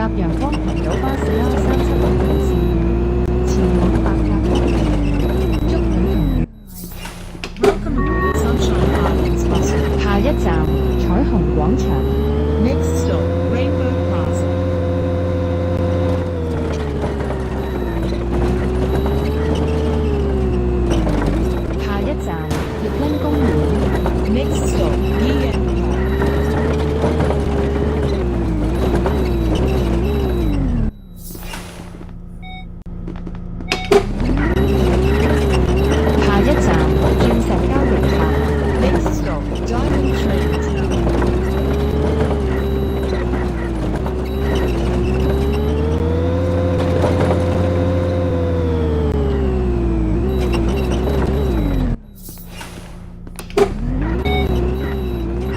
搭陽光群島巴士啦，37號線，前往白鴿谷，祝旅途愉快。Welcome aboard Sunshine Islands bus. 下一站彩虹廣場。Next stop Rainbow Plaza. 下一站悅欣公園。Next stop EM Park. 下一站鑽石交易塔。Next stop Diamond Train Tower.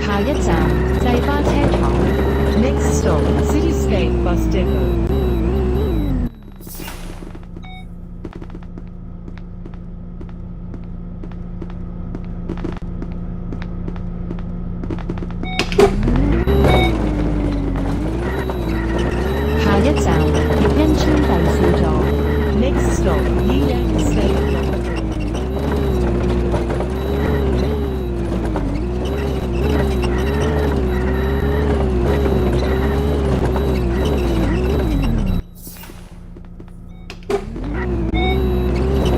下一站濟巴車廠。Next stop Cityscape Bus Depot. 下一站悅欣村第4座。Next stop EM State Library.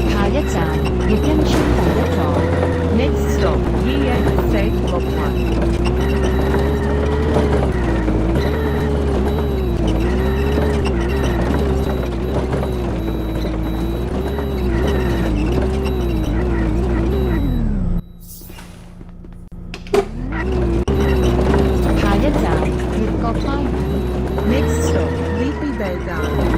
下一站悅欣村第1座。Next stop EM State Library. 下一站悅國花園。Next stop Leafy Bay Garden.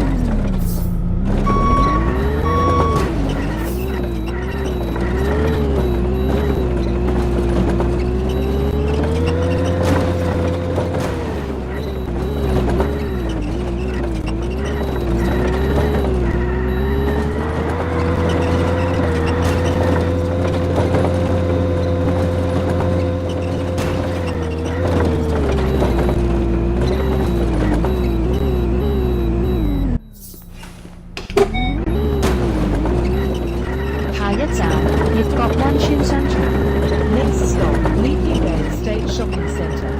下一站悅國灣村商場。Next stop Leafy Bay State Shopping Centre.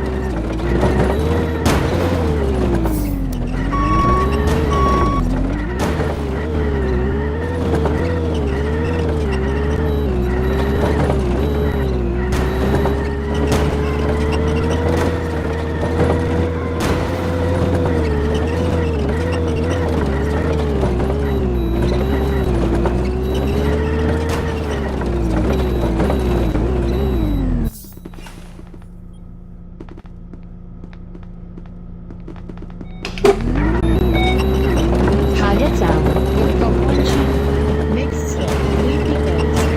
下一站悅國灣村。Next stop Leafy Bay State.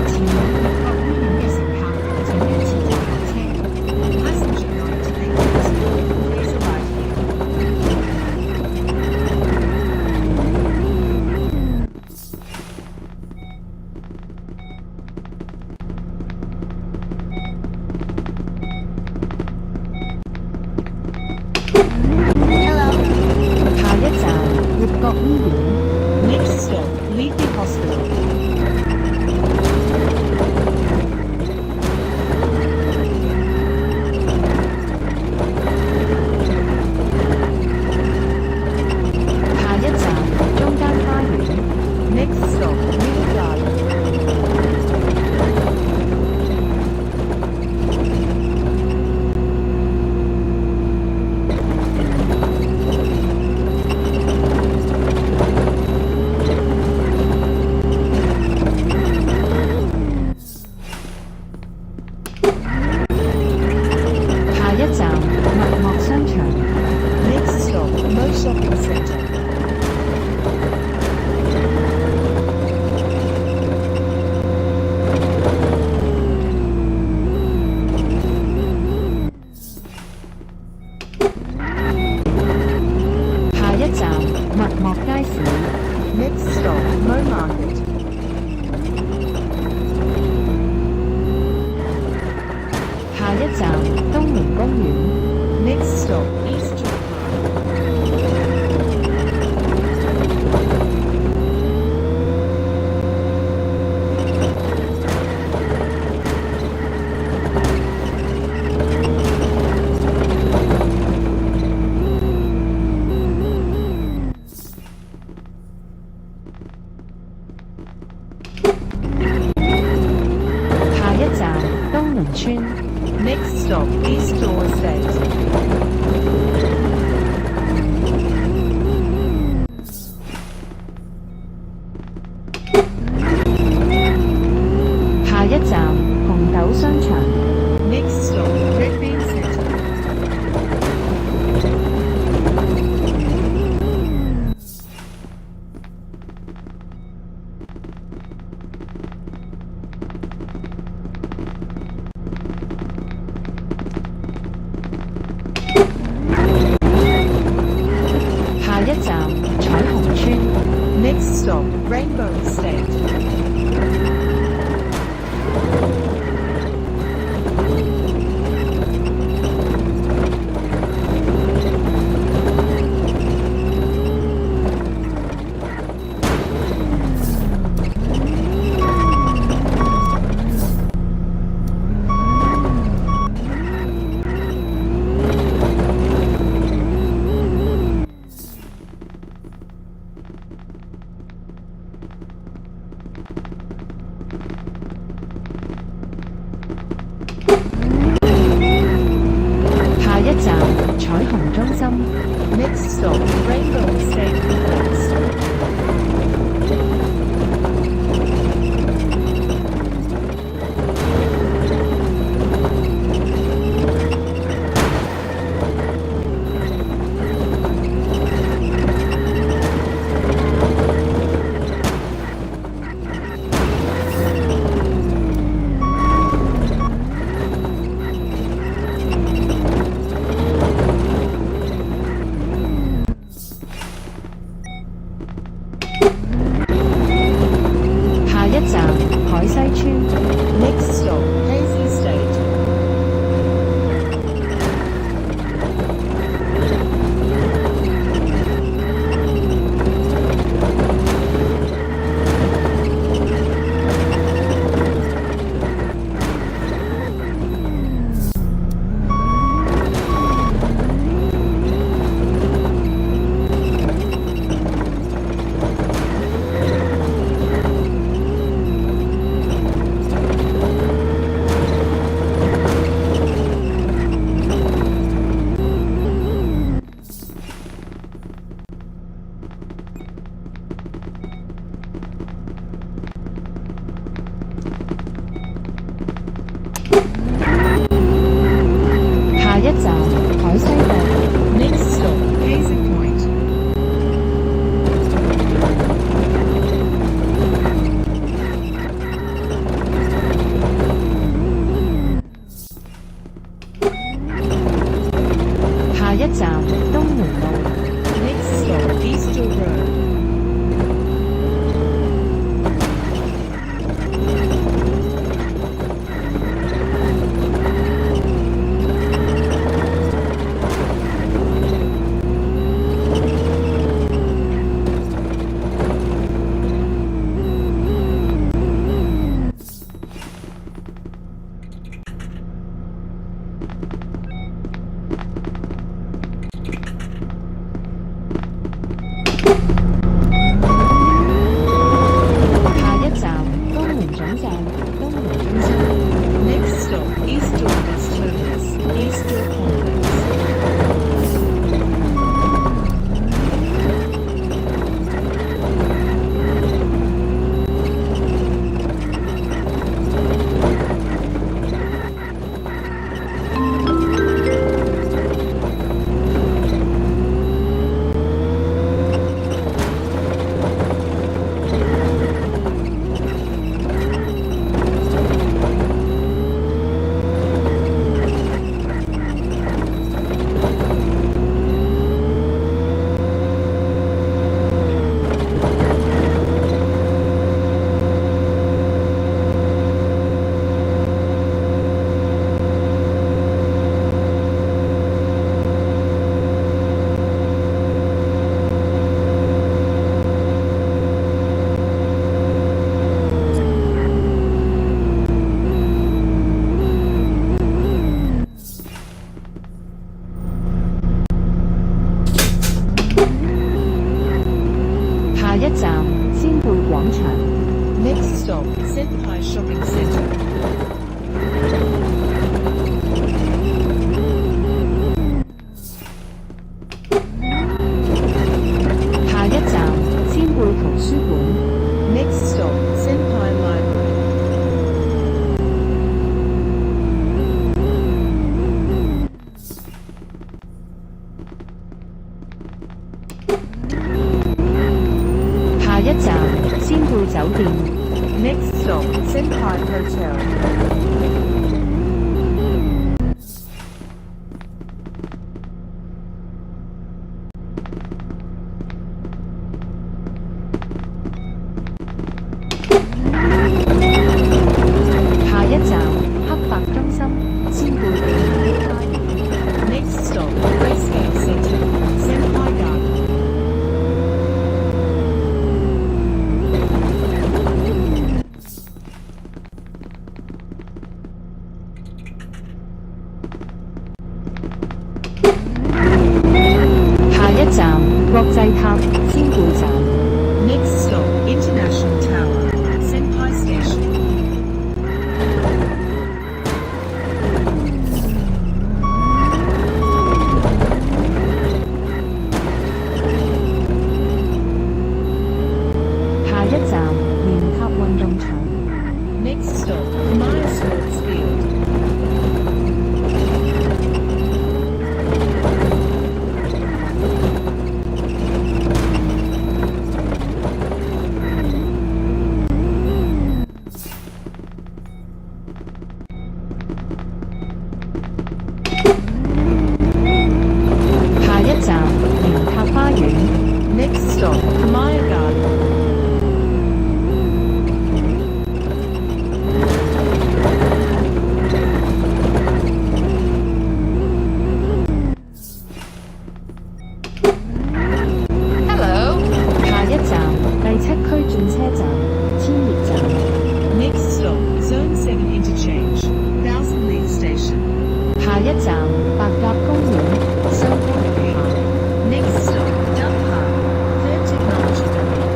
前往悅國灣園嘅乘客，請依次搭下車。Passenger going to Leafy Bay, please arrive here. 下一站悅國醫院。Next stop Leafy Hospital. 下一站中間花園。Next stop Mill Garden. 下一站麥樂商場。Next stop Mo Shopping Centre. 下一站麥樂街市。Next stop Mo Market. 下一站東寧公園。Next stop Eastern Park. Next stop, East Shore Estate.下一站，紅豆商場。Next stop, Red Bean Centre. 下一站，彩虹村。Next stop, Rainbow Estate. 下一站，彩虹中心。Next stop, Rainbow Estate Complex. 下一站，海西村。Next stop, Hazy Estate. 下一站，海西道。Next stop, Hazy Point. 下一站，東門路。Next stop, Easter Road. 下一站，東門總站，東門中心。Next stop, East West Terminus, Easter Complex. 下國際塔仙貝站。Next stop, International Tower, Senpai Station. 下一站蓮塔運動場。Next stop, Maya Sports Field. 下一站蓮塔花園。Next stop, Maya Garden. Hello。下一站第七區轉車站千葉站。Next stop, Zone 7 Interchange, Thousand Leaf Station. 下一站白鴿公園收工下。Next stop, Duck Park, Third Technology Building.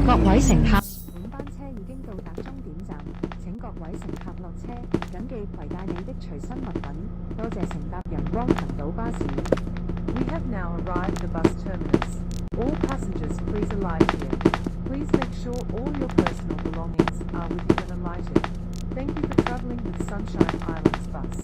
各位乘客，本班車已經到達終點站，請各位乘客落車，緊記攜帶你的隨身物品。多謝乘搭陽光群島巴士。We have now arrived at the bus terminus. All passengers, please alight here. Please make sure all your personal belongings are with you when alighted. Thank you for traveling with Sunshine Islands Bus.